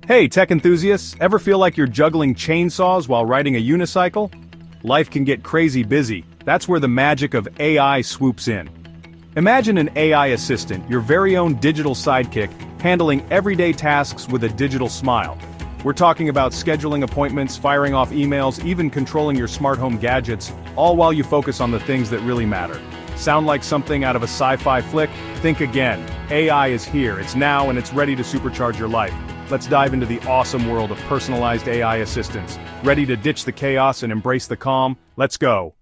Hey, tech enthusiasts, ever feel like you're juggling chainsaws while riding a unicycle? Life can get crazy busy. That's where the magic of AI swoops in. Imagine an AI assistant, your very own digital sidekick, handling everyday tasks with a digital smile. We're talking about scheduling appointments, firing off emails, even controlling your smart home gadgets, all while you focus on the things that really matter. Sound like something out of a sci-fi flick? Think again. AI is here, it's now, and it's ready to supercharge your life. Let's dive into the awesome world of personalized AI assistants. Ready to ditch the chaos and embrace the calm? Let's go.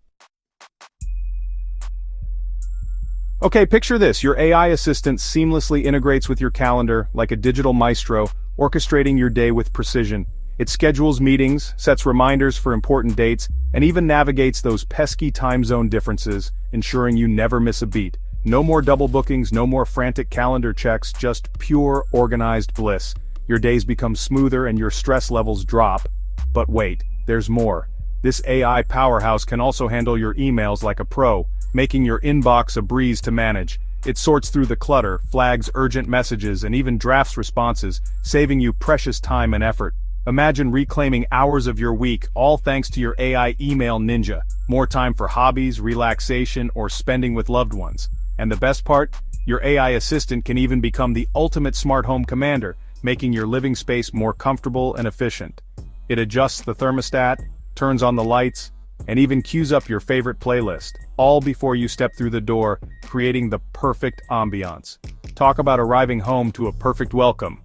Okay, picture this. Your AI assistant seamlessly integrates with your calendar like a digital maestro, orchestrating your day with precision. It schedules meetings, sets reminders for important dates, and even navigates those pesky time zone differences, ensuring you never miss a beat. No more double bookings, no more frantic calendar checks, just pure, organized bliss. Your days become smoother and your stress levels drop. But wait, there's more. This AI powerhouse can also handle your emails like a pro, making your inbox a breeze to manage. It sorts through the clutter, flags urgent messages, and even drafts responses, saving you precious time and effort. Imagine reclaiming hours of your week, all thanks to your AI email ninja. More time for hobbies, relaxation, or spending with loved ones. And the best part? Your AI assistant can even become the ultimate smart home commander, making your living space more comfortable and efficient. It adjusts the thermostat, turns on the lights, and even cues up your favorite playlist, all before you step through the door, creating the perfect ambiance. Talk about arriving home to a perfect welcome.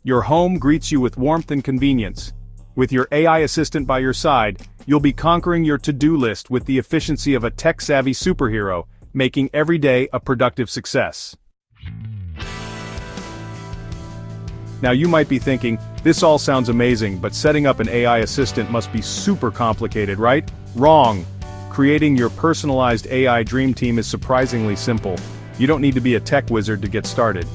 Your home greets you with warmth and convenience. With your AI assistant by your side, you'll be conquering your to-do list with the efficiency of a tech-savvy superhero, making every day a productive success. Now you might be thinking, this all sounds amazing, but setting up an AI assistant must be super complicated, right? Wrong. Creating your personalized AI dream team is surprisingly simple. You don't need to be a tech wizard to get started.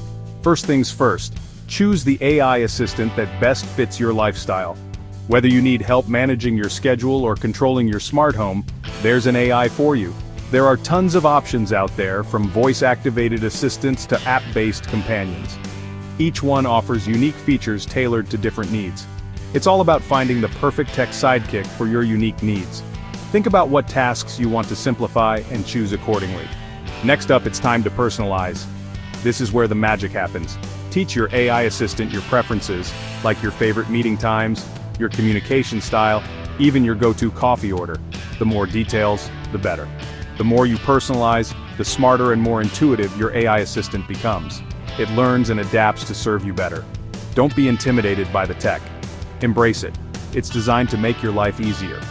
First things first, choose the AI assistant that best fits your lifestyle. Whether you need help managing your schedule or controlling your smart home, there's an AI for you. There are tons of options out there, from voice-activated assistants to app-based companions. Each one offers unique features tailored to different needs. It's all about finding the perfect tech sidekick for your unique needs. Think about what tasks you want to simplify and choose accordingly. Next up, it's time to personalize. This is where the magic happens. Teach your AI assistant your preferences, like your favorite meeting times, your communication style, even your go-to coffee order. The more details, the better. The more you personalize, the smarter and more intuitive your AI assistant becomes. It learns and adapts to serve you better. Don't be intimidated by the tech. Embrace it. It's designed to make your life easier.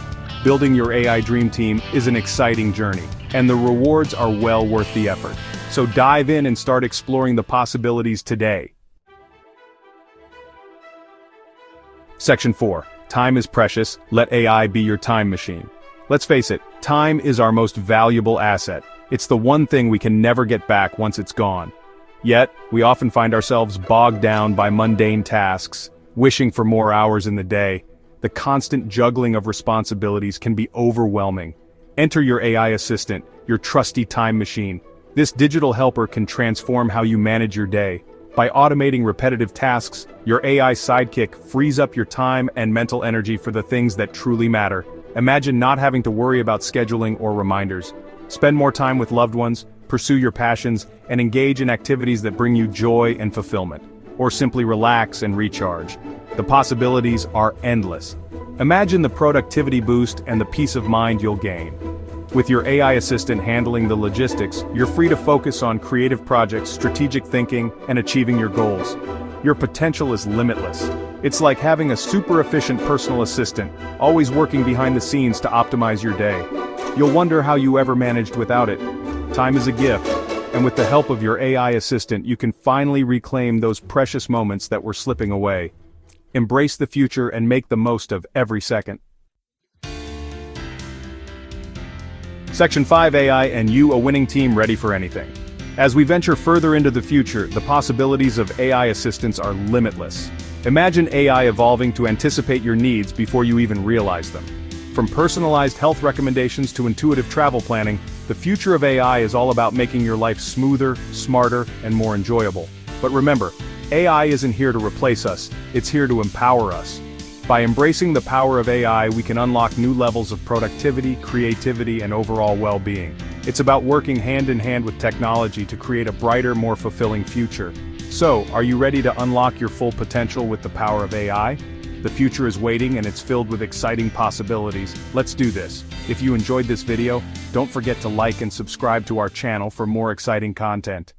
Building your AI dream team is an exciting journey, and the rewards are well worth the effort. So dive in and start exploring the possibilities today. Section 4. Time is precious, let AI be your time machine. Let's face it, time is our most valuable asset. It's the one thing we can never get back once it's gone. Yet, we often find ourselves bogged down by mundane tasks, wishing for more hours in the day. The constant juggling of responsibilities can be overwhelming. Enter your AI assistant, your trusty time machine. This digital helper can transform how you manage your day. By automating repetitive tasks, your AI sidekick frees up your time and mental energy for the things that truly matter. Imagine not having to worry about scheduling or reminders. Spend more time with loved ones, pursue your passions, and engage in activities that bring you joy and fulfillment. Or simply relax and recharge. The possibilities are endless. Imagine the productivity boost and the peace of mind you'll gain. With your AI assistant handling the logistics, you're free to focus on creative projects, strategic thinking, and achieving your goals. Your potential is limitless. It's like having a super efficient personal assistant, always working behind the scenes to optimize your day. You'll wonder how you ever managed without it. Time is a gift, and with the help of your AI assistant, you can finally reclaim those precious moments that were slipping away. Embrace the future and make the most of every second. Section 5. AI and you, a winning team ready for anything. As we venture further into the future, the possibilities of AI assistants are limitless. Imagine AI evolving to anticipate your needs before you even realize them. From personalized health recommendations to intuitive travel planning, the future of AI is all about making your life smoother, smarter, and more enjoyable. But remember, AI isn't here to replace us, it's here to empower us. By embracing the power of AI, we can unlock new levels of productivity, creativity, and overall well-being. It's about working hand in hand with technology to create a brighter, more fulfilling future. So, are you ready to unlock your full potential with the power of AI? The future is waiting and it's filled with exciting possibilities. Let's do this. If you enjoyed this video, don't forget to like and subscribe to our channel for more exciting content.